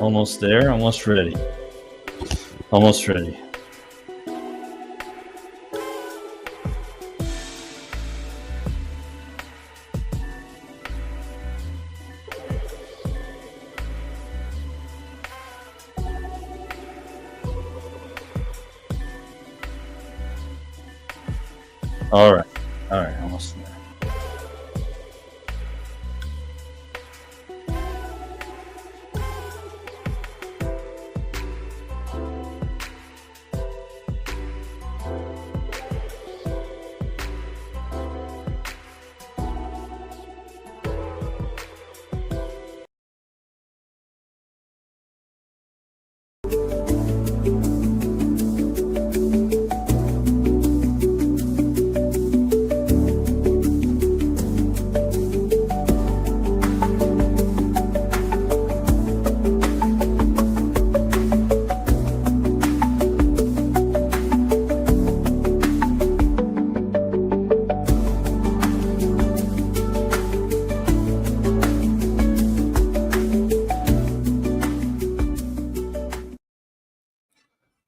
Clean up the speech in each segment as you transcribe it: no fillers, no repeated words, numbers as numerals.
Almost there. Almost ready. Almost ready. All right. All right. Almost there.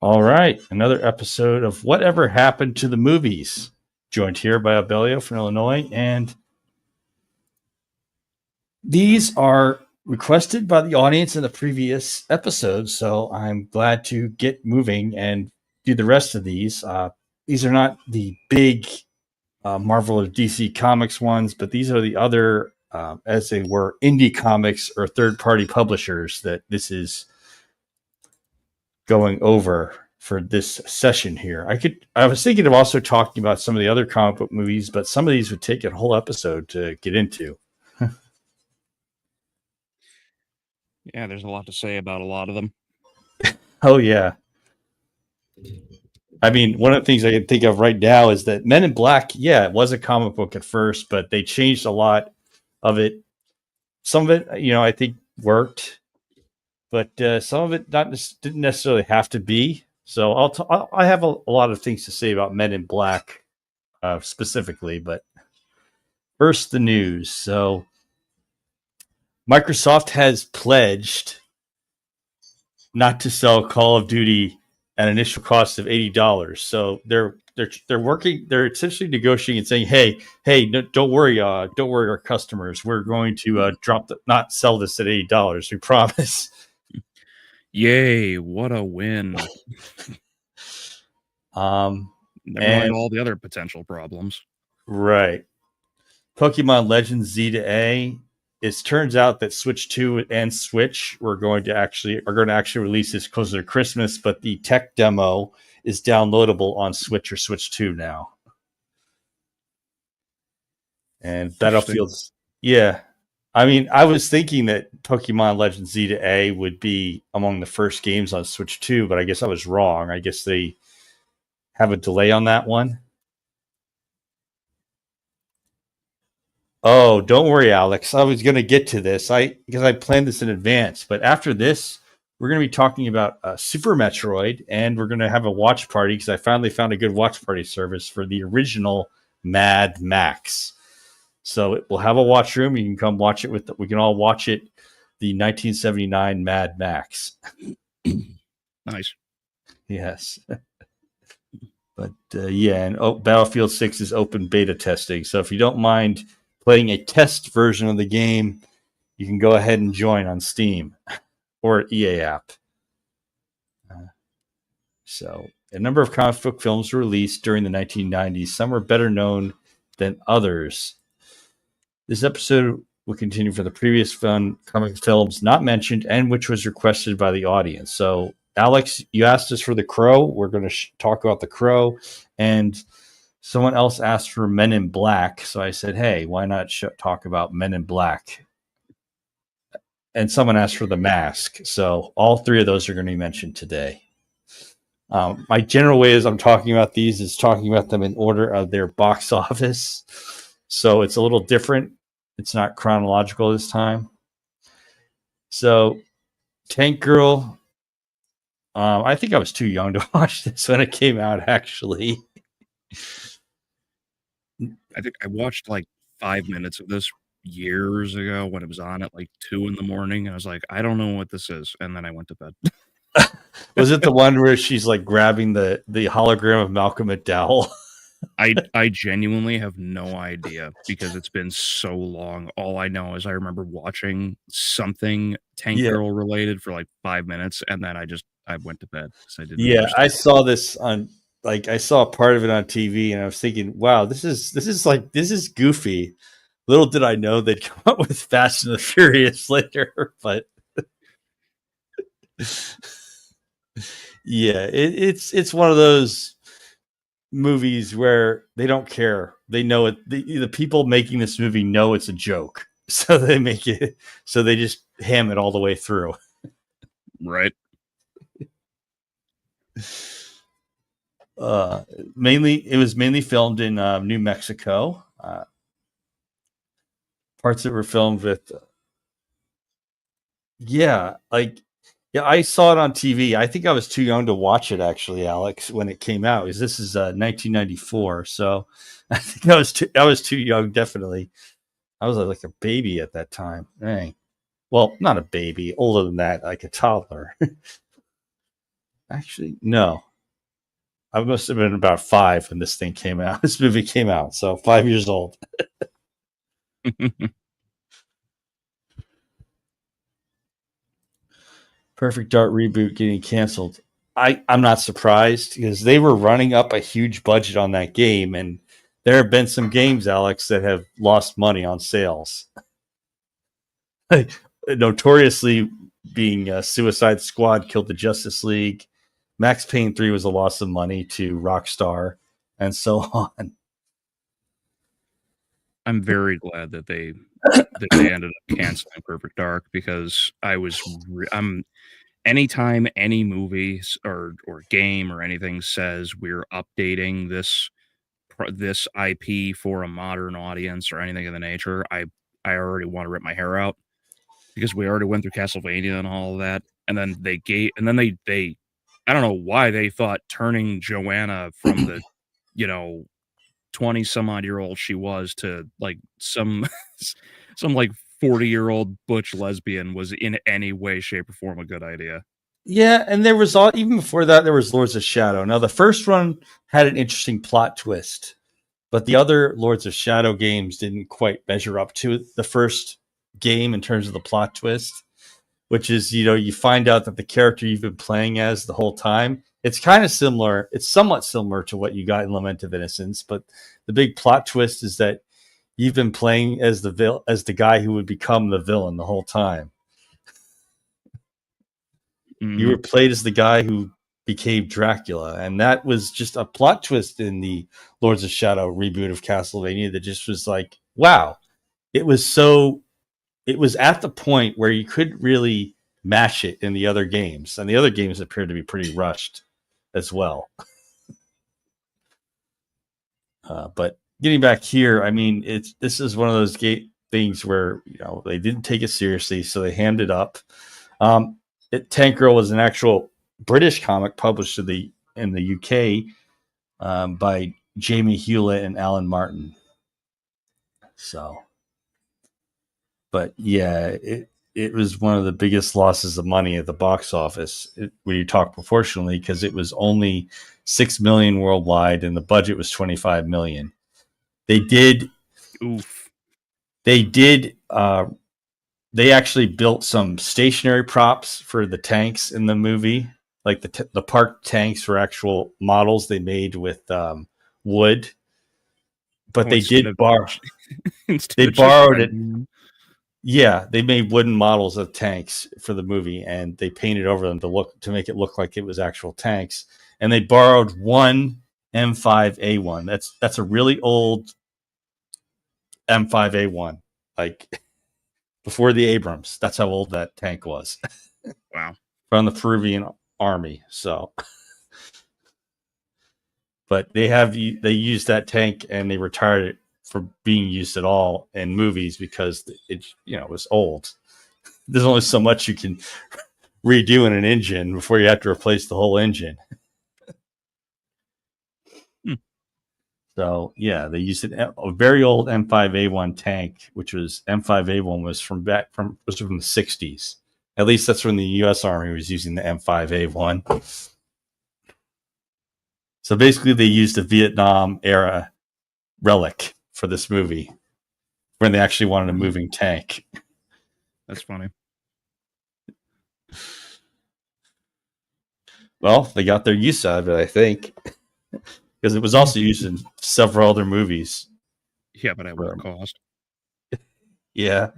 All right, another episode of Whatever Happened to the Movies. Joined here by Albeleo from Illinois, and these are requested by the audience in the previous episode, so I'm glad to get moving and do the rest of these. These are not the big Marvel or DC Comics ones, but these are the other, as they were, indie comics or third-party publishers that this is going over for this session here. I was thinking of also talking about some of the other comic book movies, but some of these would take a whole episode to get into. Yeah, there's a lot to say about a lot of them. Oh, yeah. I mean, one of the things I can think of right now is that Men in Black, yeah, it was a comic book at first, but they changed a lot of it. Some of it, I think worked, but some of it didn't necessarily have to be. So I have a lot of things to say about Men in Black specifically, but first the news. So Microsoft has pledged not to sell Call of Duty at an initial cost of $80. So they're working. They're essentially negotiating and saying, "Hey, don't worry, our customers. We're going to not sell this at $80. We promise." Yay! What a win. Never mind all the other potential problems. Right. Pokemon Legends Z to A. It turns out that Switch 2 and Switch are going to actually release this closer to Christmas, but the tech demo is downloadable on Switch or Switch 2 now. And Battlefield's, yeah. I mean, I was thinking that Pokemon Legends Z to A would be among the first games on Switch 2, but I guess I was wrong. I guess they have a delay on that one. Oh, don't worry, Alex. I was going to get to this because I planned this in advance. But after this, we're going to be talking about Super Metroid, and we're going to have a watch party because I finally found a good watch party service for the original Mad Max. So we'll have a watch room. You can come watch it we can all watch it. The 1979 Mad Max. Nice. Yes. But yeah, and Battlefield 6 is open beta testing. So if you don't mind playing a test version of the game, you can go ahead and join on Steam or EA app. So a number of comic book films were released during the 1990s. Some were better known than others. This episode will continue for the previous comic films not mentioned and which was requested by the audience. So, Alex, you asked us for The Crow. We're going to talk about The Crow. And someone else asked for Men in Black. So I said, hey, why not talk about Men in Black? And someone asked for The Mask. So all three of those are going to be mentioned today. My general way as I'm talking about these is talking about them in order of their box office. So it's a little different. It's not chronological this time. So Tank Girl, I think I was too young to watch this when it came out, actually. I think I watched like 5 minutes of this years ago when it was on at like 2 in the morning. I was like, I don't know what this is. And then I went to bed. Was it the one where she's like grabbing the hologram of Malcolm McDowell? I genuinely have no idea because it's been so long. All I know is I remember watching something Tank Yeah. Girl related for like 5 minutes, and then I went to bed because I didn't Yeah, I understand. saw this on I saw part of it on TV and I was thinking, wow, this is goofy. Little did I know they'd come up with Fast and the Furious later, but yeah, it's one of those movies where they don't care. They know it. The people making this movie know it's a joke, so they make it. So they just ham it all the way through. Right. It was mainly filmed in New Mexico. Parts that were filmed with, yeah, I saw it on TV. I think I was too young to watch it actually, Alex, when it came out. Because this is 1994, so I think I was too young. Definitely, I was like a baby at that time. Dang. Well, not a baby, older than that, like a toddler. Actually, no. I must have been about 5 when this thing came out. This movie came out, so 5 years old. Perfect Dark reboot getting canceled. I'm not surprised because they were running up a huge budget on that game, and there have been some games, Alex, that have lost money on sales. Notoriously being Suicide Squad killed the Justice League. Max Payne 3 was a loss of money to Rockstar, and so on. I'm very glad that they ended up canceling Perfect Dark because I'm anytime any movies or game or anything says we're updating this IP for a modern audience or anything of the nature, I already want to rip my hair out because we already went through Castlevania and all of that, and then they I don't know why they thought turning Joanna from the 20 some odd year old she was to like some like 40-year-old butch lesbian was in any way, shape, or form a good idea. Yeah, and there was even before that there was Lords of Shadow. Now the first one had an interesting plot twist, but the other Lords of Shadow games didn't quite measure up to the first game in terms of the plot twist, which is, you find out that the character you've been playing as the whole time, it's kind of similar. It's somewhat similar to what you got in Lament of Innocence, but the big plot twist is that you've been playing as the guy who would become the villain the whole time. You were played as the guy who became Dracula, and that was just a plot twist in the Lords of Shadow reboot of Castlevania that just was like, wow. It was at the point where you couldn't really match it in the other games, and the other games appeared to be pretty rushed as well. But getting back here, I mean, this is one of those things where they didn't take it seriously, so they hammed it up. Tank Girl was an actual British comic published in the UK by Jamie Hewlett and Alan Martin. So, but yeah, it was one of the biggest losses of money at the box office when you talk proportionally, because it was only 6 million worldwide and the budget was 25 million. They actually built some stationary props for the tanks in the movie. Like the park tanks were actual models they made with wood, but they did borrow. They borrowed it. Yeah, they made wooden models of tanks for the movie, and they painted over them to make it look like it was actual tanks. And they borrowed one M5A1. That's a really old M5A1, like before the Abrams. That's how old that tank was. Wow. From the Peruvian army. So, but they used that tank and they retired it from being used at all in movies because it was old. There's only so much you can redo in an engine before you have to replace the whole engine. So yeah, they used a very old M5A1 tank, which was M5A1 was from the 60s. At least that's when the U.S. Army was using the M5A1. So basically, they used a Vietnam era relic for this movie when they actually wanted a moving tank. That's funny. Well, they got their use out of it, I think, because it was also used in several other movies. Yeah, but at what cost? Yeah.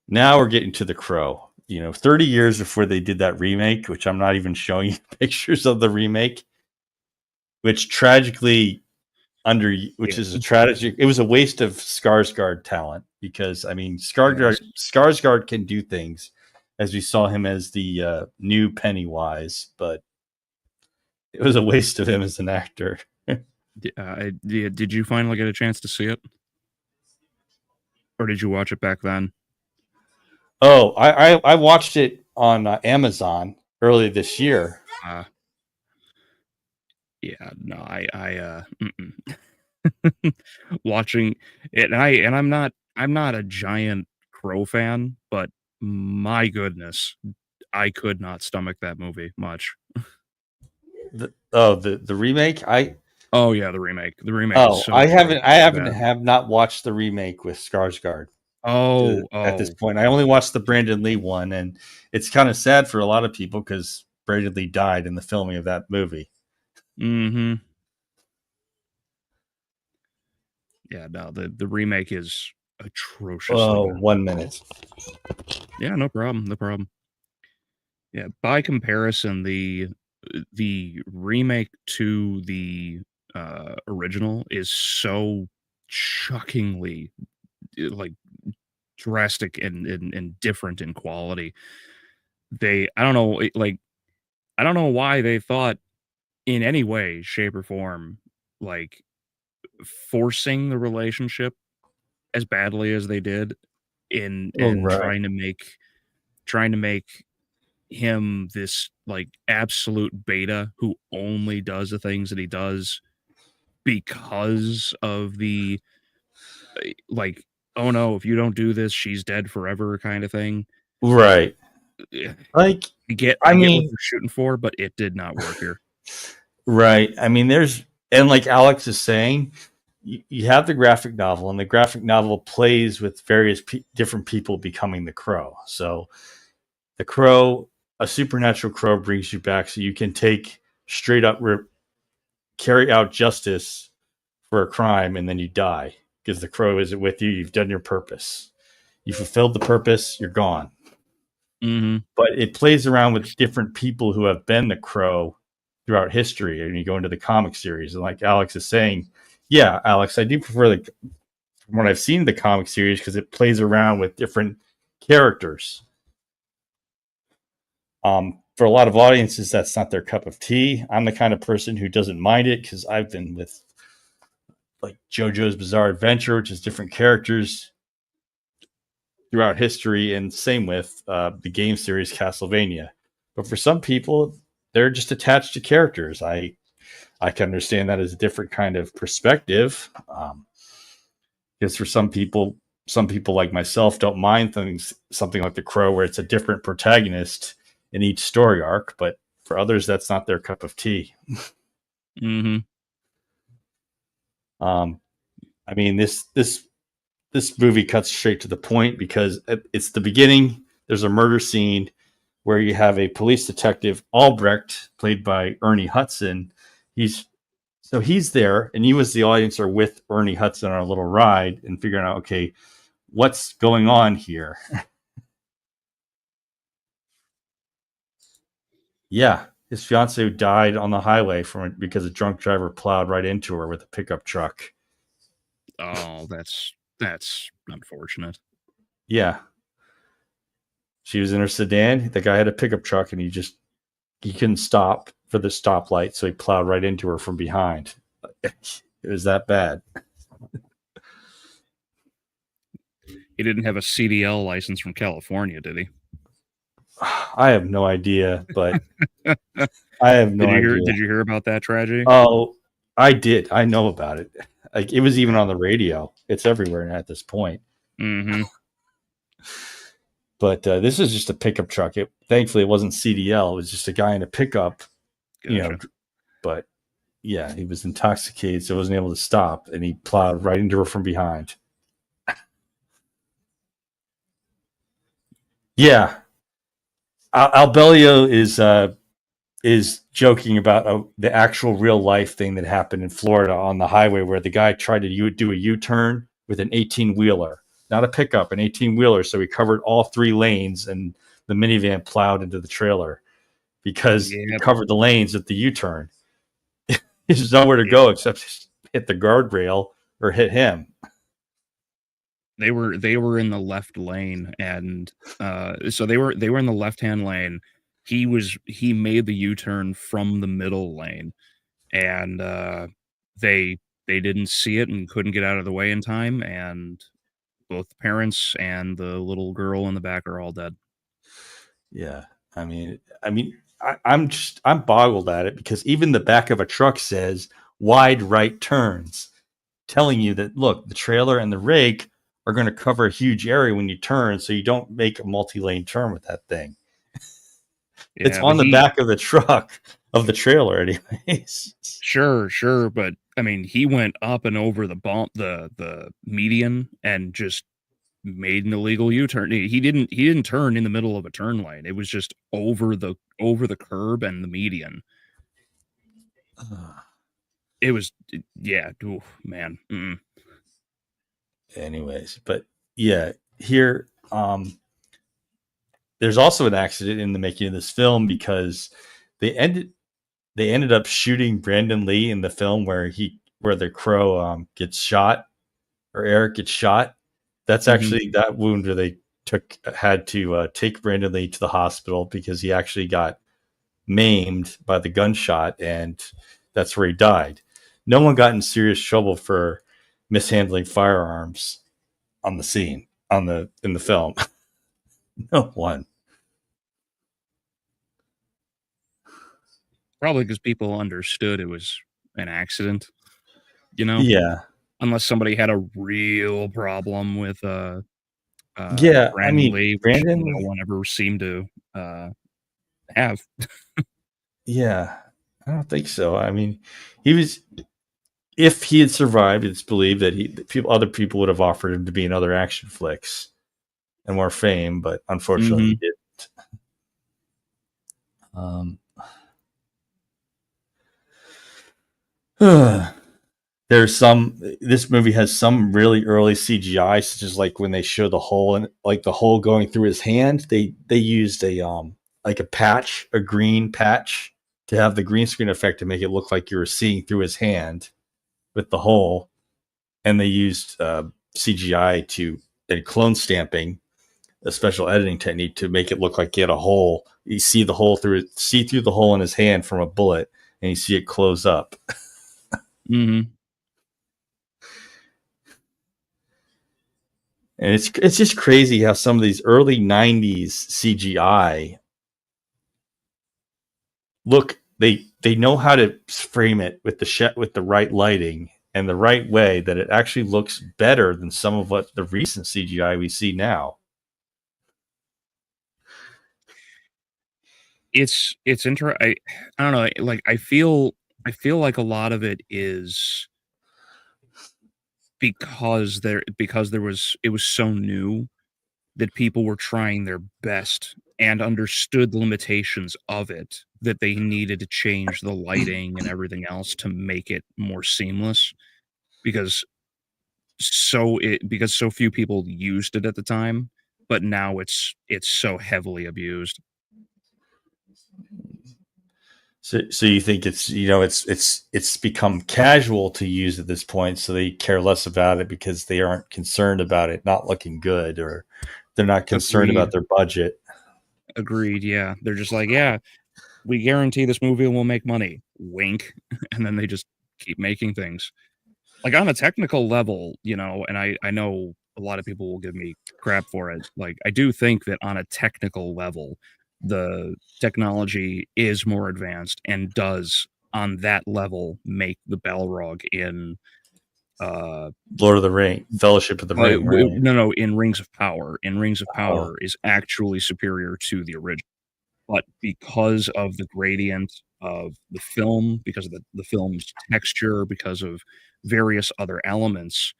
Now we're getting to The Crow. 30 years before they did that remake, which I'm not even showing you pictures of the remake, which tragically is a tragic. It was a waste of Skarsgård talent because Skarsgård can do things, as we saw him as the new Pennywise, but it was a waste of him as an actor. Did you finally get a chance to see it, or did you watch it back then? Oh, I watched it on Amazon early this year. Yeah, no, I watching it, and I'm not a giant Crow fan, but my goodness, I could not stomach that movie much. The remake? Oh yeah, the remake. The remake. Oh, I have not watched the remake with Skarsgård. At this point, I only watched the Brandon Lee one, and it's kind of sad for a lot of people because Brandon Lee died in the filming of that movie. Mm-hmm. Yeah, no, the remake is atrocious. Oh, 1 minute. Yeah, no problem. No problem. Yeah, by comparison, the remake to the original is so shockingly like drastic and different in quality. I don't know why they thought in any way, shape, or form, like forcing the relationship as badly as they did in trying to make him this like absolute beta who only does the things that he does because of the like, oh no, if you don't do this, she's dead forever kind of thing. Right. Like, I get what they're shooting for, but it did not work here. Right. I mean, like Alex is saying, you have the graphic novel, and the graphic novel plays with various different people becoming the Crow. So the Crow, a supernatural Crow, brings you back so you can take straight up, carry out justice for a crime, and then you die because the Crow isn't with you. You've done your purpose. You fulfilled the purpose. You're gone. Mm-hmm. But it plays around with different people who have been the Crow throughout history, and you go into the comic series, and like Alex is saying, yeah, Alex, I do prefer from what I've seen the comic series because it plays around with different characters. For a lot of audiences, that's not their cup of tea. I'm the kind of person who doesn't mind it because I've been with like JoJo's Bizarre Adventure, which is different characters throughout history, and same with the game series Castlevania. But for some people, they're just attached to characters. I can understand that as a different kind of perspective. Because for some people like myself don't mind something like The Crow, where it's a different protagonist in each story arc. But for others, that's not their cup of tea. Mm-hmm. I mean, this movie cuts straight to the point because it's the beginning. There's a murder scene where you have a police detective, Albrecht, played by Ernie Hudson. He's there, and you as the audience are with Ernie Hudson on a little ride and figuring out, okay, what's going on here? Yeah, his fiance died on the highway because a drunk driver plowed right into her with a pickup truck. Oh, that's unfortunate. Yeah. She was in her sedan. The guy had a pickup truck, and he couldn't stop for the stoplight, so he plowed right into her from behind. It was that bad. He didn't have a CDL license from California, did he? I have no idea, but I have no idea. Did you hear about that tragedy? Oh, I did. I know about it. Like, it was even on the radio. It's everywhere at this point. Mm-hmm. But this is just a pickup truck. Thankfully, it wasn't CDL. It was just a guy in a pickup. Gotcha. But yeah, he was intoxicated, so he wasn't able to stop, and he plowed right into her from behind. Yeah, Albeleo is joking about the actual real life thing that happened in Florida on the highway, where the guy tried to do a U-turn with an 18-wheeler, not a pickup, an 18-wheeler. So he covered all 3 lanes, and the minivan plowed into the trailer because he covered the lanes at the U-turn. There's nowhere to go except hit the guardrail or hit him. They were in the left lane, and so they were in the left-hand lane. He made the U-turn from the middle lane, and they didn't see it and couldn't get out of the way in time, and both the parents and the little girl in the back are all dead. Yeah, I mean, I'm boggled at it, because even the back of a truck says wide right turns, telling you that, look, the trailer and the rake are going to cover a huge area when you turn, so you don't make a multi-lane turn with that thing. It's on the back of the truck of the trailer anyways. Sure, but I mean, he went up and over the median and just made an illegal U-turn. He didn't turn in the middle of a turn lane. It was just over the curb and the median. It was, yeah, oof, man. Mm-mm. Anyways, but yeah, here there's also an accident in the making of this film, because they ended up shooting Brandon Lee in the film where the crow gets shot, or Eric gets shot. That's actually that wound where they had to take Brandon Lee to the hospital, because he actually got maimed by the gunshot, and that's where he died. No one got in serious trouble for mishandling firearms on the scene in the film. No one. Probably because people understood it was an accident, Yeah. Unless somebody had a real problem with Yeah, Brandon Lee, which Brandon, no one ever seemed to have. Yeah, I don't think so. I mean, if he had survived, it's believed that other people would have offered him to be in other action flicks and more fame, but unfortunately he didn't. This movie has some really early CGI, such as like when they show the hole, and like the hole going through his hand, they used a patch, a green patch, to have the green screen effect to make it look like you were seeing through his hand with the hole. And they used CGI and clone stamping, a special editing technique, to make it look like he had a hole. You see the hole through the hole in his hand from a bullet, and you see it close up. Mm-hmm. And it's just crazy how some of these early 90s CGI look, they know how to frame it with the right lighting and the right way, that it actually looks better than some of what the recent CGI we see now. It's interesting. I don't know. Like, I feel like a lot of it is because it was so new that people were trying their best and understood the limitations of it, that they needed to change the lighting and everything else to make it more seamless, because so few people used it at the time, but now it's so heavily abused. So you think it's become casual to use at this point, so they care less about it because they aren't concerned about it not looking good, or they're not concerned about their budget. Agreed. Yeah, they're just like, yeah, we guarantee this movie will make money. Wink, and then they just keep making things. Like, on a technical level, and I know a lot of people will give me crap for it. Like, I do think that on a technical level, the technology is more advanced and does on that level make the Balrog in Lord of the Ring, Fellowship of the Ring, right? no, in Rings of Power. In Rings of Oh. Power is actually superior to the original. But because of the gradient of the film, because of the film's texture, because of various other elements,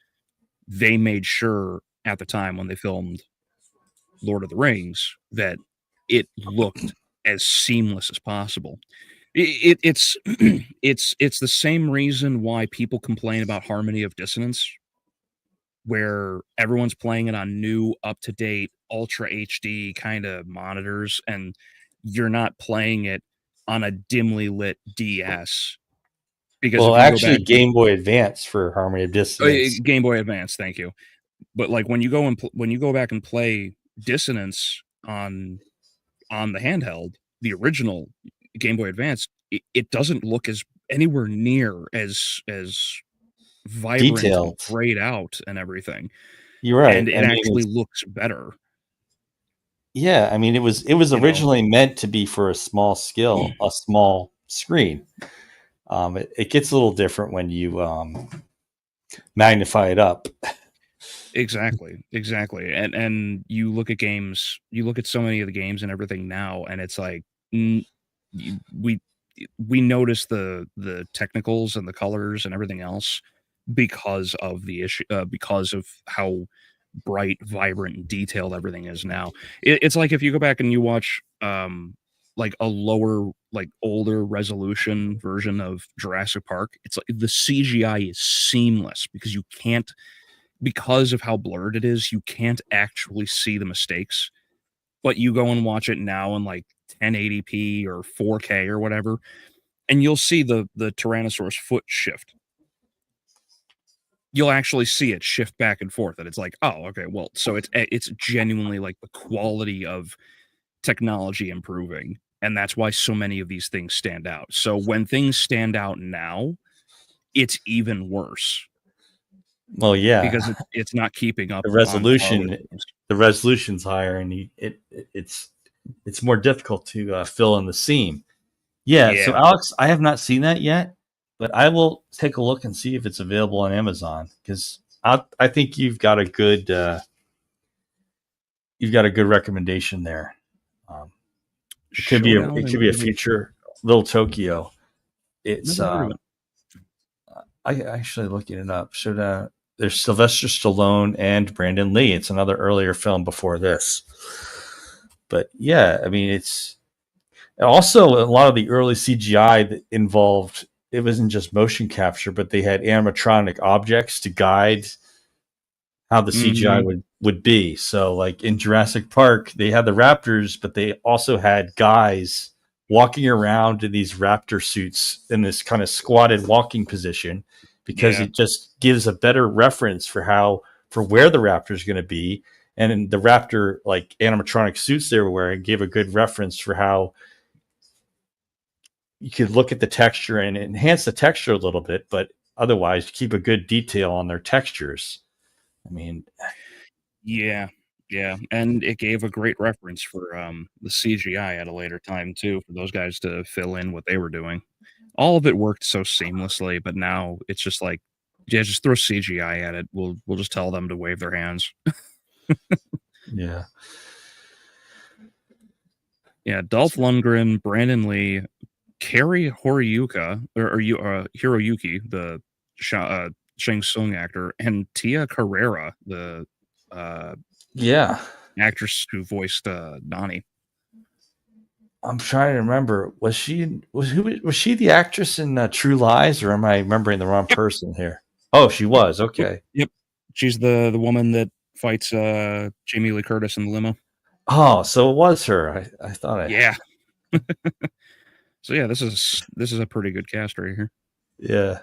they made sure at the time when they filmed Lord of the Rings that it looked as seamless as possible. It's it's the same reason why people complain about Harmony of Dissonance, where everyone's playing it on new, up-to-date, Ultra HD kind of monitors, and you're not playing it on a dimly lit DS. Because Well, if you actually, go back, Game Boy Advance for Harmony of Dissonance. Game Boy Advance, thank you. But like when you go back and play Dissonance on the handheld, the original Game Boy Advance, it doesn't look as anywhere near as vibrant Detailed. and grayed out and everything. You're right. And it actually looks better. Yeah, I mean, it was originally meant to be for a small scale, a small screen. It gets a little different when you magnify it up. Exactly. And you look at games, you look at so many of the games and everything now, and it's like we notice the technicals and the colors and everything else because of the issue, because of how bright, vibrant, and detailed everything is now. It's like if you go back and you watch like a lower, like older resolution version of Jurassic Park, it's like the CGI is seamless because you can't, because of how blurred it is, you can't actually see the mistakes. But you go and watch it now in like 1080p or 4K or whatever, and you'll see the Tyrannosaurus foot shift. You'll actually see it shift back and forth, and it's like, oh, okay, well, so it's genuinely like the quality of technology improving, and that's why so many of these things stand out. So when things stand out now, it's even worse. Well, yeah, because it's not keeping up. The resolution's higher, and it's more difficult to fill in the seam. Yeah. So Alex, I have not seen that yet, but I will take a look and see if it's available on Amazon, because I think you've got a good recommendation there. It could be a future Little Tokyo. It's I actually looking it up. There's Sylvester Stallone and Brandon Lee. It's another earlier film before this. But yeah, I mean, it's also a lot of the early CGI that involved, it wasn't just motion capture, but they had animatronic objects to guide how the CGI would be. So like in Jurassic Park, they had the raptors, but they also had guys walking around in these raptor suits in this kind of squatted walking position, because it just gives a better reference for where the raptor is going to be. And the raptor, like animatronic suits they were wearing, gave a good reference for how you could look at the texture and enhance the texture a little bit, but otherwise keep a good detail on their textures. I mean, yeah. And it gave a great reference for the CGI at a later time too, for those guys to fill in what they were doing. All of it worked so seamlessly, but now it's just like, yeah, just throw CGI at it. We'll just tell them to wave their hands. Yeah. Yeah, Dolph Lundgren, Brandon Lee, Cary Hiroyuki, Hiroyuki, the Shang Tsung actor, and Tia Carrera, the actress who voiced Nani. I'm trying to remember. Was she the actress in True Lies, or am I remembering the wrong person here? Oh, she was. Okay. Yep. She's the woman that fights Jamie Lee Curtis in the limo. Oh, so it was her. I thought Yeah. So yeah, this is a pretty good cast right here. Yeah.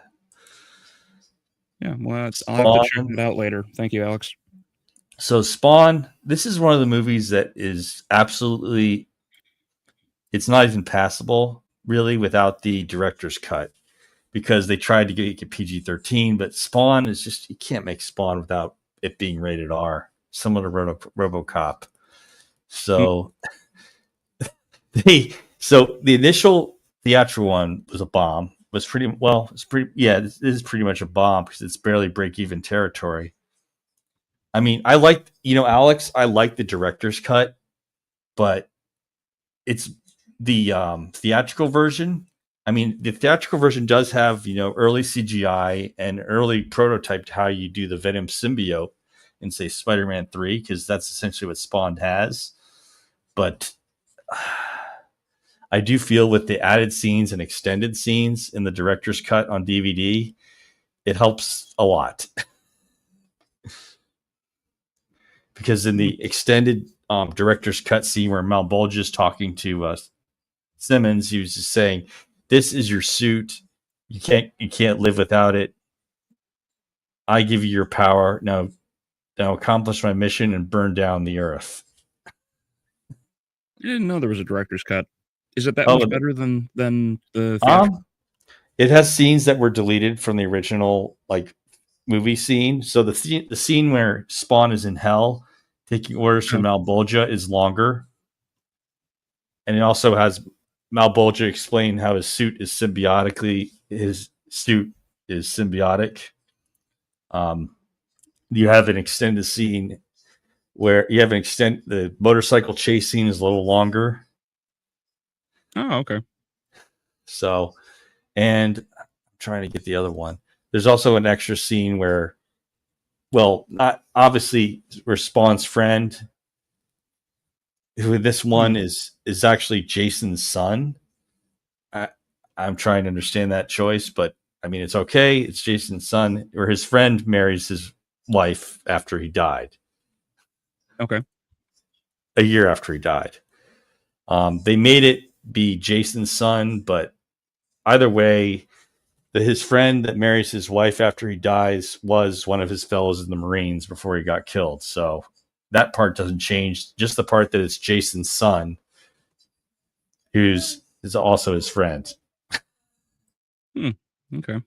Yeah. Well, I'll have to check it out later. Thank you, Alex. So Spawn, this is one of the movies that is absolutely, it's not even passable really without the director's cut, because they tried to get it PG-13, but Spawn is just, you can't make Spawn without it being rated R, similar to RoboCop. So So the initial theatrical one was a bomb. Was pretty well. It's pretty. Yeah, this is pretty much a bomb because it's barely break even territory. I mean, I like Alex. I like the director's cut, but it's the theatrical version. I mean, the theatrical version does have early CGI and early prototype to how you do the Venom symbiote in say Spider-Man 3 because that's essentially what Spawn has. But I do feel with the added scenes and extended scenes in the director's cut on DVD, it helps a lot. Because in the extended director's cut scene where Malbolgia is talking to Simmons, he was just saying, "This is your suit. You can't live without it. I give you your power. Now accomplish my mission and burn down the earth." I didn't know there was a director's cut. Is it that much better than the theatrical? It has scenes that were deleted from the original movie scene. So the scene where Spawn is in hell taking orders from Malbolgia is longer. And it also has Malbolgia explain how his suit is symbiotic. You have an extended scene where the motorcycle chase scene is a little longer. Oh, okay. So, and I'm trying to get the other one. There's also an extra scene where, not obviously, where Spawn's friend, who this one is actually Jason's son. I'm trying to understand that choice, but I mean, it's okay. It's Jason's son, or his friend marries his wife after he died. Okay. A year after he died. They made it be Jason's son, but either way, his friend that marries his wife after he dies was one of his fellows in the Marines before he got killed. So that part doesn't change. Just the part that it's Jason's son, who's is also his friend. Okay.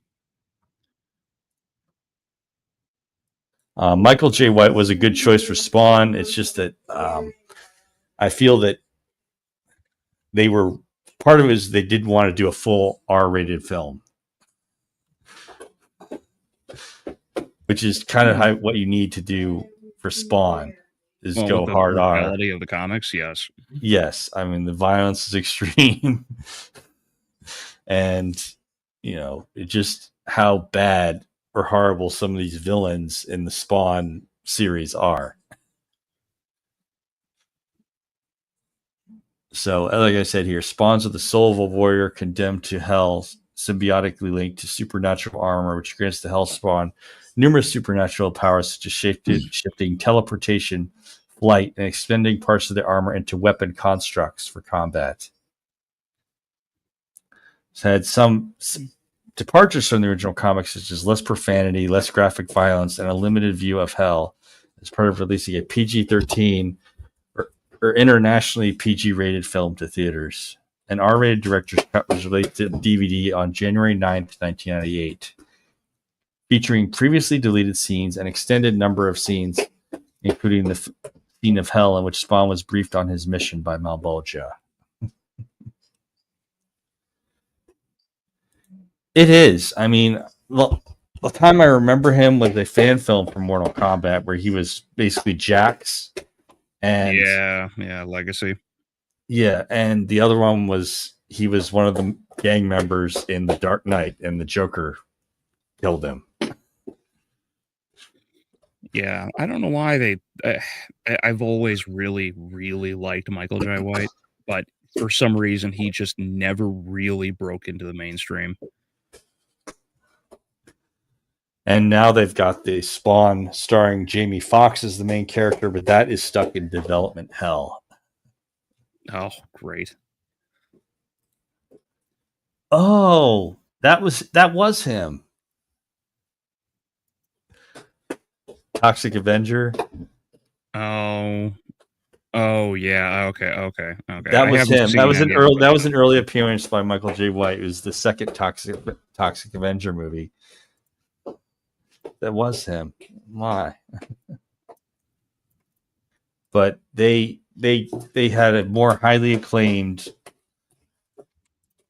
Michael J. White was a good choice for Spawn. It's just that I feel that part of it is they didn't want to do a full R-rated film, which is kind of what you need to do for Spawn is go hard R. The quality of the comics, yes. Yes, I mean the violence is extreme, and it just how bad or horrible some of these villains in the Spawn series are. So, like I said here, Spawns of the soul of a warrior condemned to hell, symbiotically linked to supernatural armor, which grants the Hellspawn numerous supernatural powers such as shifting, teleportation, flight, and extending parts of the armor into weapon constructs for combat. It's had some departures from the original comics, such as less profanity, less graphic violence, and a limited view of hell as part of releasing a PG-13 or internationally PG-rated film to theaters. An R-rated director's cut was released to DVD on January 9th, 1998, featuring previously deleted scenes and extended number of scenes, including the scene of hell in which Spawn was briefed on his mission by Malbolgia. It is. I mean, the time I remember him was a fan film for Mortal Kombat where he was basically Jax. And yeah, Legacy. Yeah, and the other one was he was one of the gang members in The Dark Knight, and the Joker killed him. Yeah, I don't know why I've always really, really liked Michael J. White, but for some reason he just never really broke into the mainstream. And now they've got the Spawn starring Jamie Foxx as the main character, but that is stuck in development hell. Oh, great. Oh, that was him. Toxic Avenger. Oh yeah. Okay. That was him. That was an early appearance by Michael J. White. It was the second Toxic Avenger movie. That was him. Why? But they they had a more highly acclaimed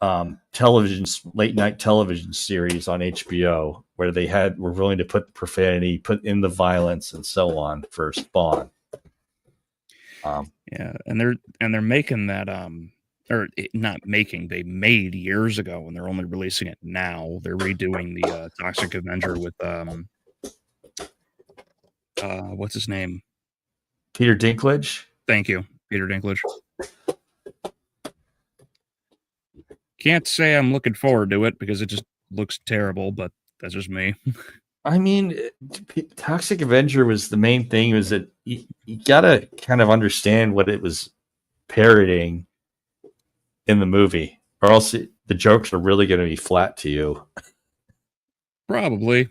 late night television series on HBO where they were willing to put the profanity, put in the violence, and so on for Spawn. Yeah, and they're making that or not making, they made years ago, and they're only releasing it now. They're redoing the Toxic Avenger with what's his name? Peter Dinklage. Thank you, Peter Dinklage. Can't say I'm looking forward to it because it just looks terrible, but that's just me. I mean, Toxic Avenger was the main thing, was that you gotta kind of understand what it was parodying in the movie, or else the jokes are really going to be flat to you. Probably.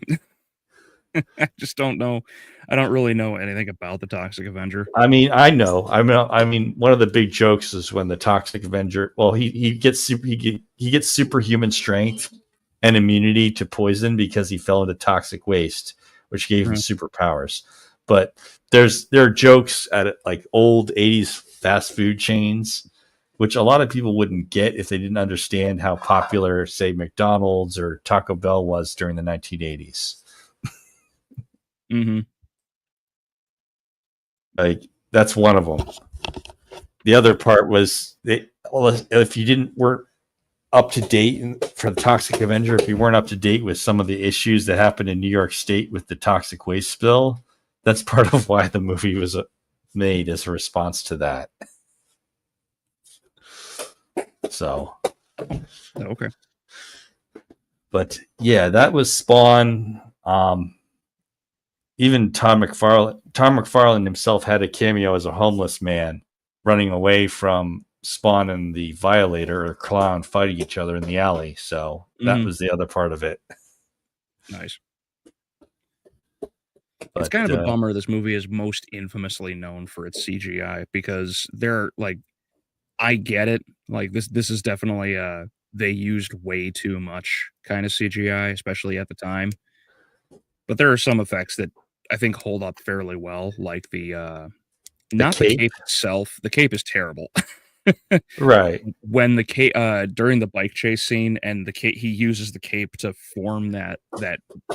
I just don't know. I don't really know anything about the Toxic Avenger. I mean, I know. I mean, one of the big jokes is when the Toxic Avenger, well, he gets superhuman strength and immunity to poison because he fell into toxic waste, which gave him superpowers. But there are jokes at like old 80s fast food chains, which a lot of people wouldn't get if they didn't understand how popular, say, McDonald's or Taco Bell was during the 1980s. Mm-hmm. Like, that's one of them. The other part was if you weren't up to date for the Toxic Avenger, if you weren't up to date with some of the issues that happened in New York State with the toxic waste spill, that's part of why the movie was made as a response to that. So, okay. But yeah, that was Spawn. Even Tom McFarlane himself had a cameo as a homeless man running away from Spawn and the Violator or Clown fighting each other in the alley. So that was the other part of it. Nice. But, it's kind of a bummer this movie is most infamously known for its CGI, because they're like, I get it. Like this is definitely they used way too much kind of CGI, especially at the time. But there are some effects that I think hold up fairly well, like the cape itself. The cape is terrible. Right. When the cape during the bike chase scene, and the cape, he uses the cape to form that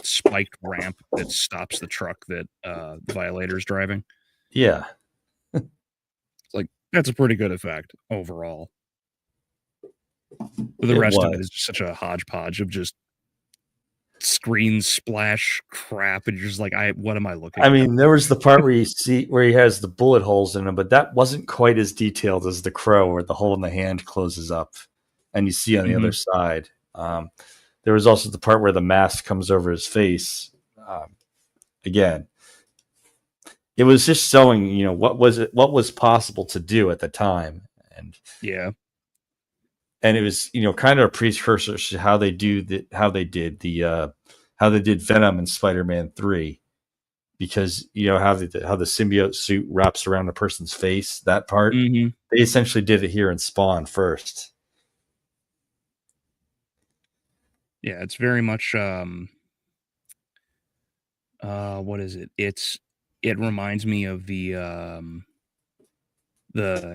spiked ramp that stops the truck that the Violator's driving. Yeah. It's like, that's a pretty good effect overall. But the rest of it is just such a hodgepodge of just screen splash crap, and you're just like, what am I looking at? I mean, there was the part where he has the bullet holes in him, but that wasn't quite as detailed as the Crow, where the hole in the hand closes up and you see on the other side. There was also the part where the mask comes over his face. Again, it was just showing, what was possible to do at the time. And yeah. And it was, kind of a precursor to how they did Venom in Spider-Man 3, because how the symbiote suit wraps around a person's face. That part, they essentially did it here in Spawn first. Yeah, it's very much what is it? It reminds me of the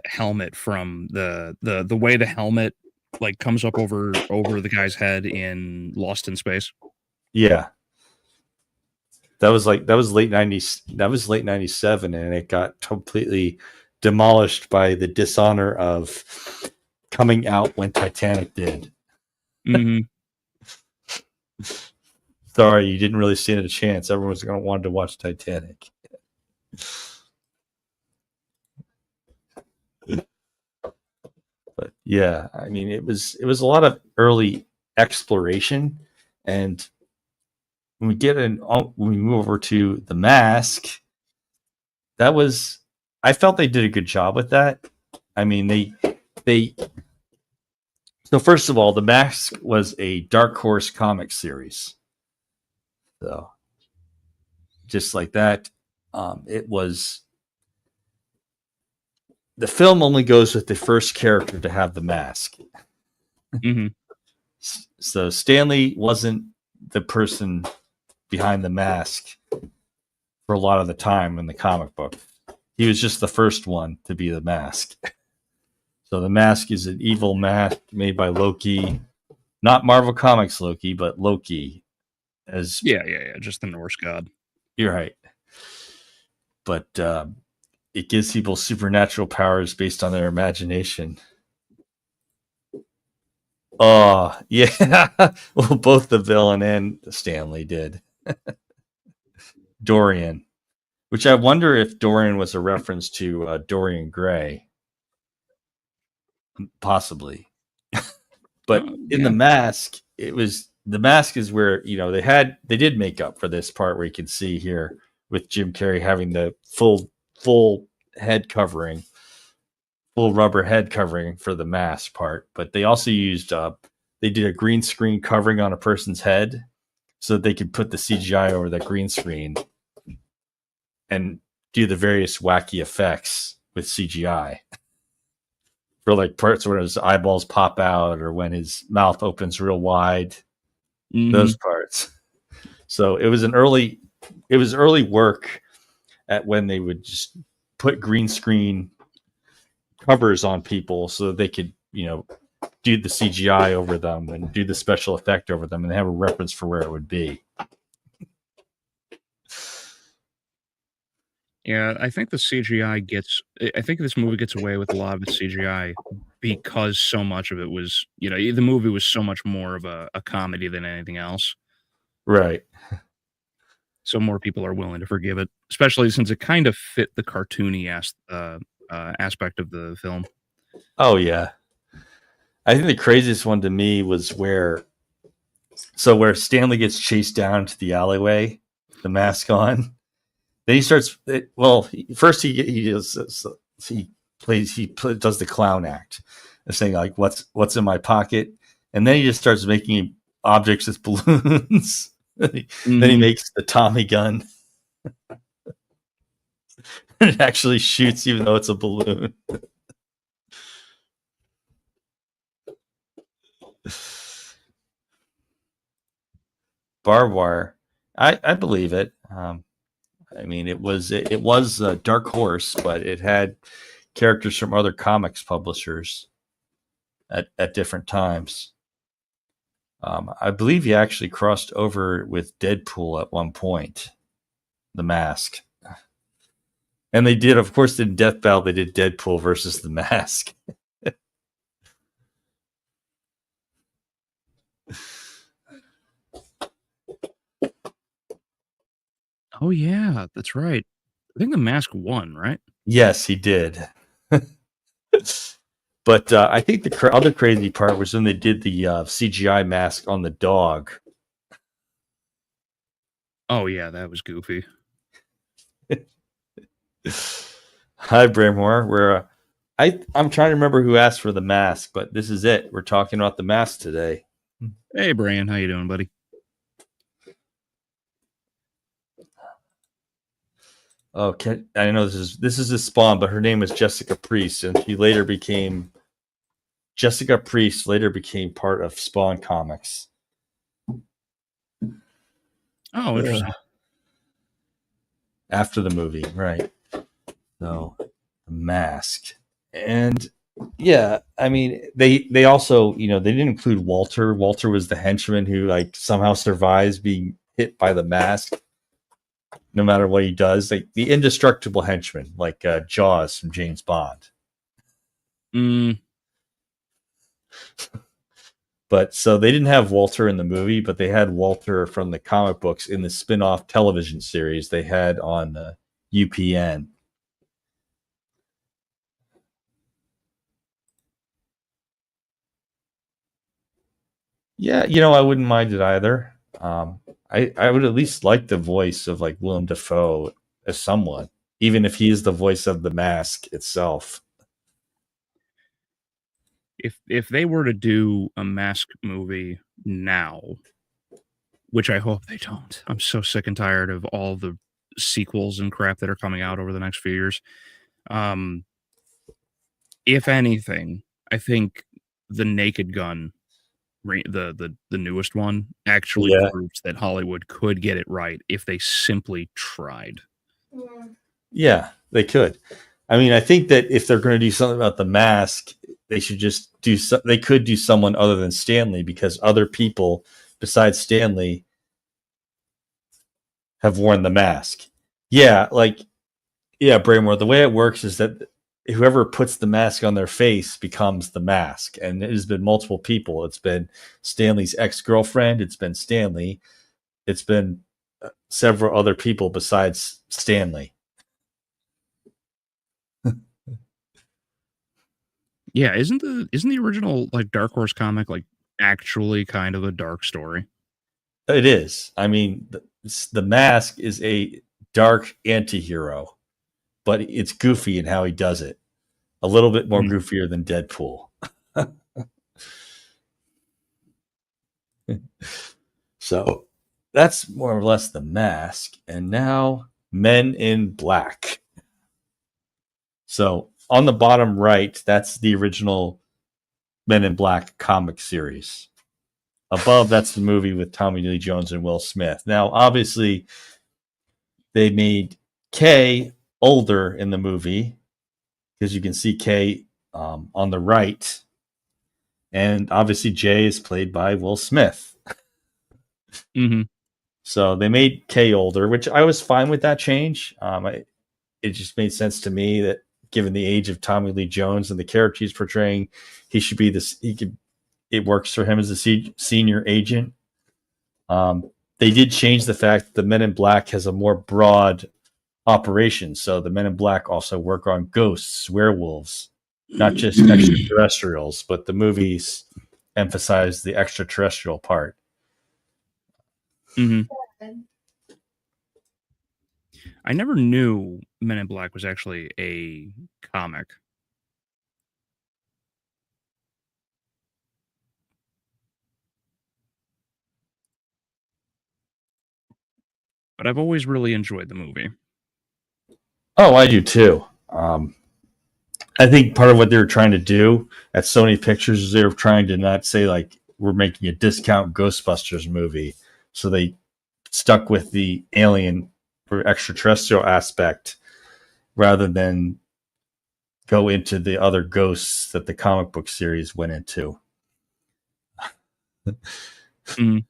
helmet from the way the helmet like comes up over the guy's head in Lost in Space. Yeah. That was late 90s. That was late 97, and it got completely demolished by the dishonor of coming out when Titanic did. Sorry, you didn't really stand a chance. Everyone's going to want to watch Titanic. But yeah, I mean, it was a lot of early exploration, and when we move over to The Mask, I felt they did a good job with that. I mean, so first of all, The Mask was a Dark Horse comic series. So just like that, it was. The film only goes with the first character to have the mask. So Stanley wasn't the person behind the mask for a lot of the time in the comic book. he was just the first one to be the Mask. So the Mask is an evil mask made by Loki, not Marvel Comics Loki, but Loki. Yeah, just the Norse god. You're right. But it gives people supernatural powers based on their imagination. Oh, yeah. Well, both the villain and Stanley did. Dorian, which I wonder if Dorian was a reference to Dorian Gray. Possibly. But in The Mask, The Mask is where, they did make up for this part where you can see here with Jim Carrey having the full head covering, full rubber head covering for the mask part. But they also used, they did a green screen covering on a person's head so that they could put the CGI over that green screen and do the various wacky effects with CGI. For like parts where his eyeballs pop out or when his mouth opens real wide, those parts. So it was early work at when they would just put green screen covers on people so that they could, do the CGI over them and do the special effect over them and have a reference for where it would be. Yeah, I think this movie gets away with a lot of its CGI because so much of it was, the movie was so much more of a comedy than anything else. Right. So more people are willing to forgive it, especially since it kind of fit the cartoony aspect of the film. Oh, yeah. I think the craziest one to me was where Stanley gets chased down to the alleyway, the mask on. Then he starts. First he does the clown act, saying like, "What's in my pocket?" And then he just starts making objects with balloons. Then he makes the Tommy gun. It actually shoots, even though it's a balloon. Barbed wire. I believe it. I mean, it was a Dark Horse, but it had characters from other comics publishers at different times. I believe he actually crossed over with Deadpool at one point, The Mask. And they did, of course, in Death Battle, they did Deadpool versus The Mask. Oh, yeah, that's right. I think The Mask won, right? Yes, he did. But I think the other crazy part was when they did the CGI mask on the dog. Oh, yeah, that was goofy. Hi, Bramore. I'm trying to remember who asked for the mask, but this is it. We're talking about the mask today. Hey, Brian, how you doing, buddy? Okay, I know this is a Spawn, but her name was Jessica Priest, and Jessica Priest later became part of Spawn Comics. Oh, interesting. After the movie, right? So, the mask, and yeah, I mean, they also, they didn't include Walter. Walter was the henchman who like somehow survives being hit by the mask, no matter what he does. Like the indestructible henchman, like Jaws from James Bond. But so they didn't have Walter in the movie, but they had Walter from the comic books in the spin-off television series they had on UPN. Yeah, I wouldn't mind it either. I would at least like the voice of like Willem Dafoe as someone, even if he is the voice of the mask itself. If they were to do a Mask movie now, which I hope they don't, I'm so sick and tired of all the sequels and crap that are coming out over the next few years. If anything, I think the Naked Gun, the newest one, actually proves that Hollywood could get it right if they simply tried. Yeah, They could. I mean, I think that if they're going to do something about the mask, they should just do. They could do someone other than Stanley, because other people besides Stanley have worn the mask. Yeah, Braymore. The way it works is that whoever puts the mask on their face becomes the mask, and it has been multiple people. It's been Stanley's ex-girlfriend. It's been Stanley. It's been several other people besides Stanley. Yeah, isn't the original like Dark Horse comic like actually kind of a dark story? It is. I mean, the mask is a dark anti-hero, but it's goofy in how he does it. A little bit more goofier than Deadpool. So that's more or less the mask. And now Men in Black. So on the bottom right, that's the original Men in Black comic series. Above, that's the movie with Tommy Lee Jones and Will Smith. Now, obviously, they made Kay older in the movie, because you can see Kay on the right. And obviously, Jay is played by Will Smith. Mm-hmm. So they made Kay older, which I was fine with that change. It just made sense to me that given the age of Tommy Lee Jones and the character he's portraying, he should be this. It works for him as a senior agent. They did change the fact that the Men in Black has a more broad operation. So the Men in Black also work on ghosts, werewolves, not just extraterrestrials, but the movies emphasize the extraterrestrial part. Mm-hmm. I never knew Men in Black was actually a comic. But I've always really enjoyed the movie. Oh, I do too. I think part of what they were trying to do at Sony Pictures is they were trying to not say like we're making a discount Ghostbusters movie, so they stuck with the alien or extraterrestrial aspect rather than go into the other ghosts that the comic book series went into. Mm.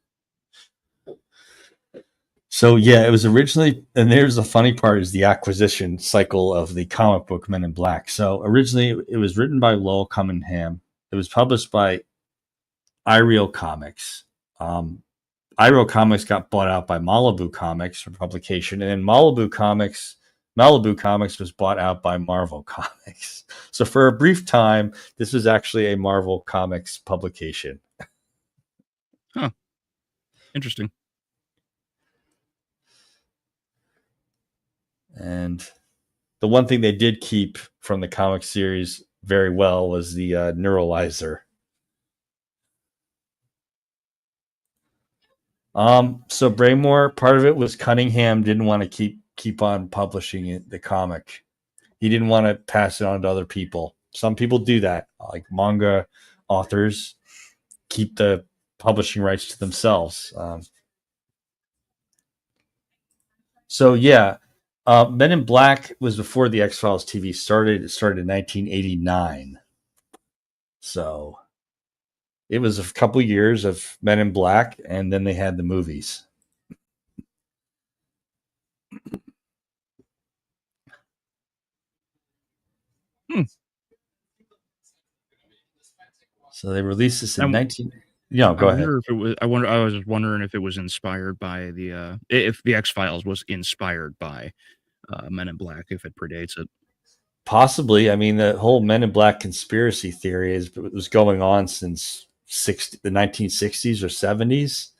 So yeah, it was originally, and there's the funny part is the acquisition cycle of the comic book Men in Black. So originally it was written by Lowell Cunningham. It was published by iReal Comics. iReal Comics got bought out by Malibu Comics for publication, and then Malibu Comics was bought out by Marvel Comics. So for a brief time, this was actually a Marvel Comics publication. Huh. Interesting. And the one thing they did keep from the comic series very well was the neuralizer. So Braymore, part of it was Cunningham didn't want to keep on publishing it, the comic. He didn't want to pass it on to other people. Some people do that, like manga authors keep the publishing rights to themselves. So yeah, Men in Black was before the X-Files TV started. It started in 1989. So it was a couple years of Men in Black, and then they had the movies. So they released this in 19. Yeah, go ahead. I was just wondering if it was inspired by if the X-Files was inspired by Men in Black, if it predates it. Possibly. I mean, the whole Men in Black conspiracy theory was going on since the 1960s or 70s.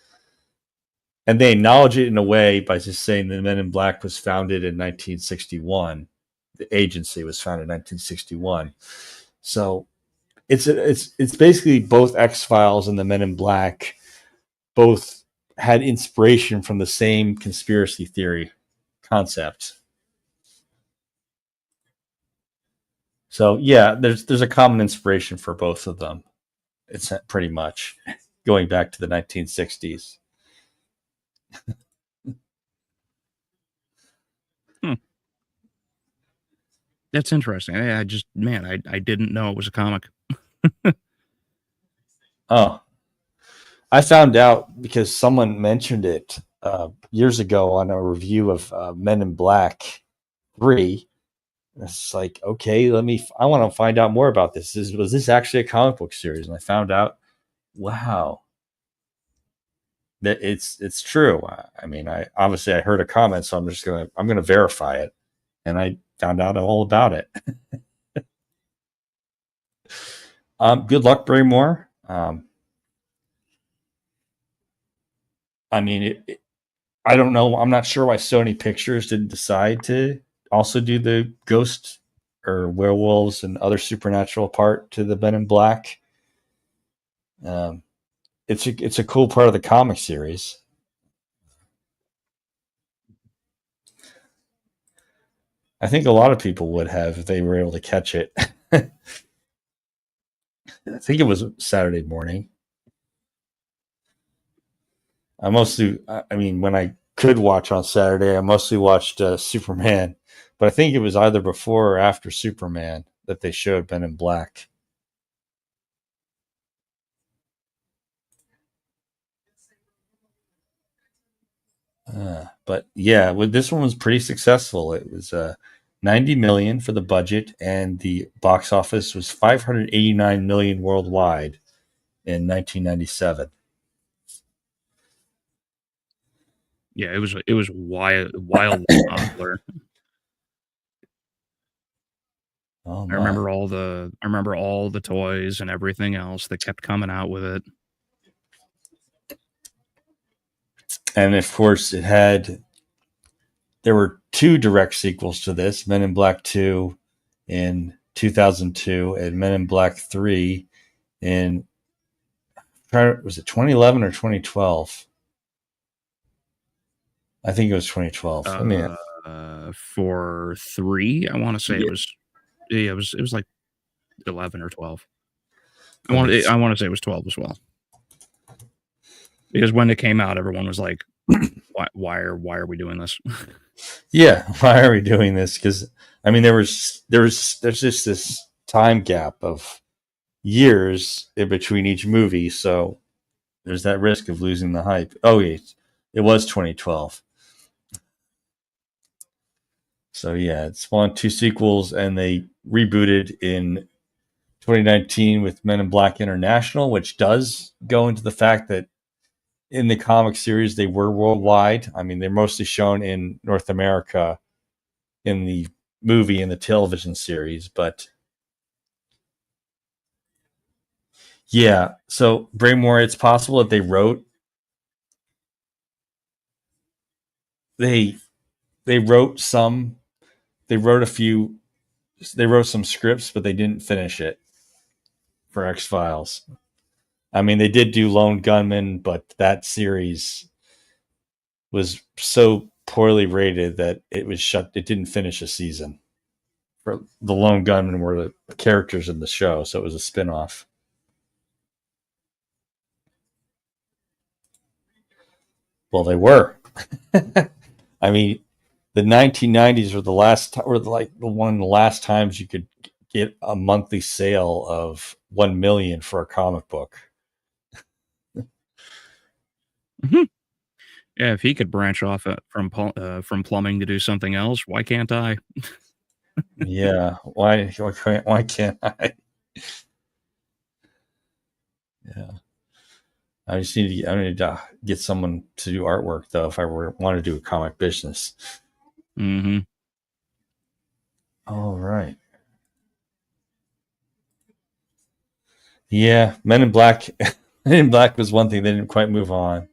And they acknowledge it in a way by just saying the Men in Black was founded in 1961. The agency was founded in 1961. So it's basically both X-Files and the Men in Black both had inspiration from the same conspiracy theory concept. So yeah, there's a common inspiration for both of them. It's pretty much going back to the 1960s. That's interesting. I just, man, I didn't know it was a comic. Oh, I found out because someone mentioned it years ago on a review of Men in Black 3. It's like, okay, I want to find out more about this. Was this actually a comic book series? And I found out, wow, that it's true. I mean, I obviously I heard a comment, so I'm gonna verify it, and I found out all about it. Good luck, Braymore. I mean, I don't know. I'm not sure why Sony Pictures didn't decide to also do the ghost or werewolves and other supernatural part to the Men in Black. It's a cool part of the comic series. I think a lot of people would have if they were able to catch it. I think it was Saturday morning. I mean, when I could watch on Saturday, I mostly watched Superman, but I think it was either before or after Superman that they showed Men in Black. But yeah, this one was pretty successful. It was 90 million for the budget, and the box office was 589 million worldwide in 1997. Yeah, it was wildly popular. Oh I my! remember all the toys and everything else that kept coming out with it. And of course, there were 2 direct sequels to this: Men in Black 2 in 2002 and Men in Black 3 in, was it 2011 or 2012? I think it was 2012. I mean, For 3, I want to say yeah, it was like 11 or 12. I let me want to say it was 12 as well. Because when it came out, everyone was like, why are we doing this? Yeah, why are we doing this? Because I mean, there's just this time gap of years in between each movie, so there's that risk of losing the hype. Oh, yeah, it was 2012. So yeah, it spawned 2 sequels, and they rebooted in 2019 with Men in Black International, which does go into the fact that in the comic series they were worldwide. I mean, they're mostly shown in North America in the movie and the television series, but yeah. So Braymore, it's possible that they they wrote some they wrote a few they wrote some scripts, but they didn't finish it for X Files. I mean, they did do Lone Gunman, but that series was so poorly rated that it was shut. It didn't finish a season. For the Lone Gunman were the characters in the show, so it was a spinoff. Well, they were. I mean, the 1990s were one of the last times you could get a monthly sale of 1 million for a comic book. Mm-hmm. Yeah, if he could branch off from plumbing to do something else, why can't I? Yeah, why can't I? Yeah, I need to get someone to do artwork though if I want to do a comic business. Mm-hmm. All right. Yeah, Men in Black. Men in Black was one thing they didn't quite move on.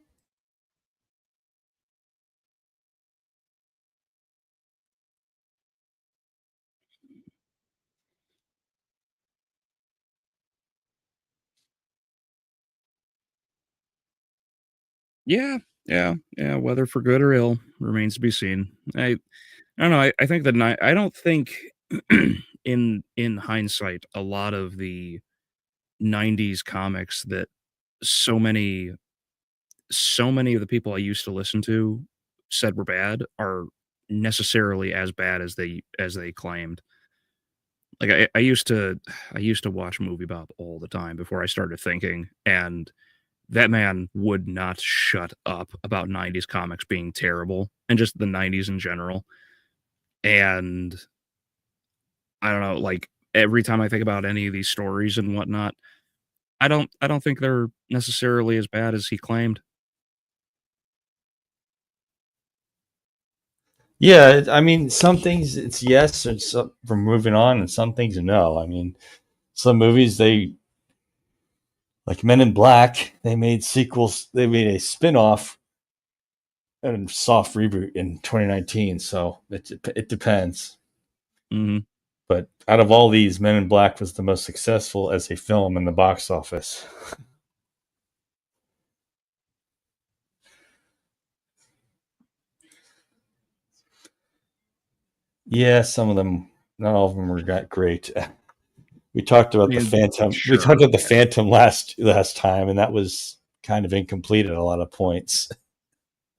Yeah, yeah. Whether for good or ill remains to be seen. I don't know. I think I don't think in hindsight, a lot of the '90s comics that so many so many of the people I used to listen to said were bad are necessarily as bad as they claimed. Like I used to watch Movie Bob all the time before I started thinking, and that man would not shut up about 90s comics being terrible and just the 90s in general. And I don't know, like every time I think about any of these stories and whatnot, I don't think they're necessarily as bad as he claimed. Yeah, I mean, some things it's yes, and some from moving on, and some things no. I mean, some movies they like Men in Black, they made sequels, they made a spin-off and soft reboot in 2019, so it depends. Hmm. But out of all these, Men in Black was the most successful as a film in the box office. Yeah, some of them, not all of them were that great. We talked about the Phantom. Sure. We talked about the Phantom last time, and that was kind of incomplete at a lot of points.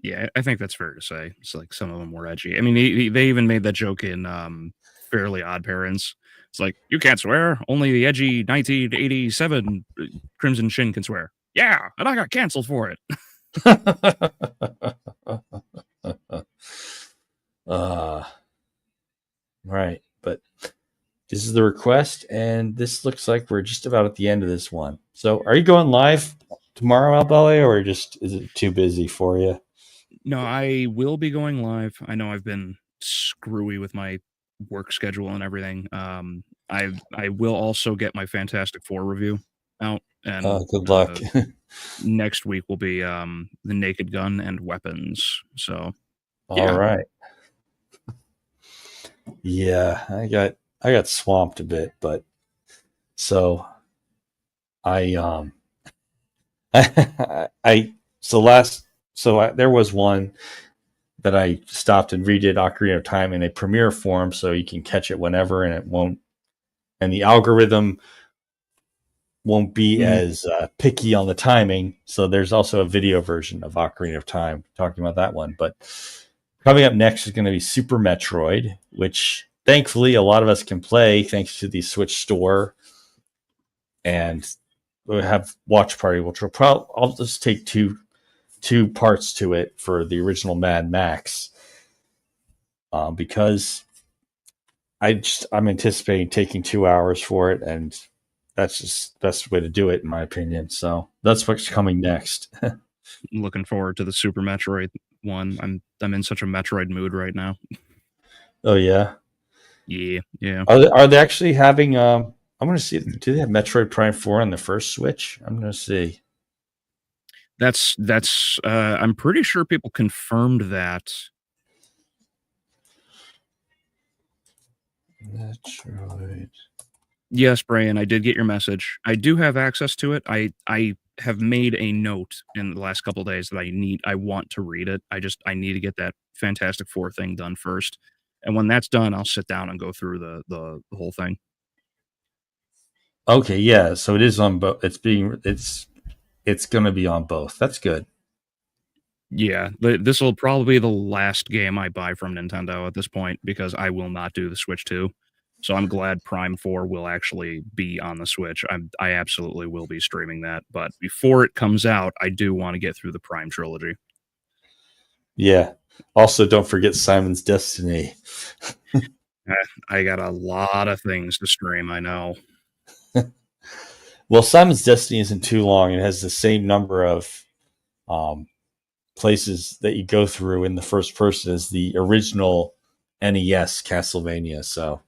Yeah, I think that's fair to say. It's like some of them were edgy. I mean, they even made that joke in Fairly Odd Parents. It's like, you can't swear. Only the edgy 1987 Crimson Shin can swear. Yeah, and I got canceled for it. Right, but this is the request, and this looks like we're just about at the end of this one. So, are you going live tomorrow, Albeleo, or just is it too busy for you? No, I will be going live. I know I've been screwy with my work schedule and everything. I will also get my Fantastic Four review out, and Good luck. next week will be the Naked Gun and Weapons. So, yeah. All right. Yeah, I got swamped a bit, but so there was one that I stopped and redid Ocarina of Time in a premiere form, so you can catch it whenever, and the algorithm won't be as picky on the timing. So there's also a video version of Ocarina of Time talking about that one. But coming up next is going to be Super Metroid, which thankfully a lot of us can play thanks to the Switch Store, and we'll have Watch Party, which will probably I'll just take two parts to it for the original Mad Max, because I'm anticipating taking 2 hours for it, and that's just the best way to do it in my opinion. So that's what's coming next. I'm looking forward to the Super Metroid one. I'm in such a Metroid mood right now. Oh yeah. Yeah. Are they actually having I'm going to see, do they have Metroid Prime 4 on the first Switch? I'm going to see. That's I'm pretty sure people confirmed that. Metroid. Yes, Brian, I did get your message. I do have access to it. I have made a note in the last couple of days that I want to read it. I need to get that Fantastic Four thing done first. And when that's done, I'll sit down and go through the whole thing. Okay, yeah. So it is on both. It's going to be on both. That's good. Yeah, this will probably be the last game I buy from Nintendo at this point, because I will not do the Switch 2. So I'm glad Prime 4 will actually be on the Switch. I absolutely will be streaming that. But before it comes out, I do want to get through the Prime trilogy. Yeah. Also, don't forget Simon's Destiny. I got a lot of things to stream, I know. Well, Simon's Destiny isn't too long. It has the same number of places that you go through in the first person as the original NES Castlevania, so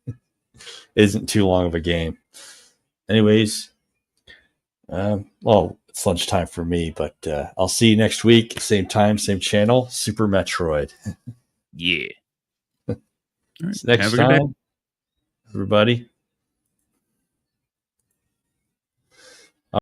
it isn't too long of a game. Anyways, well, it's lunchtime for me, but I'll see you next week, same time, same channel, Super Metroid. Yeah. All right. Next time, everybody.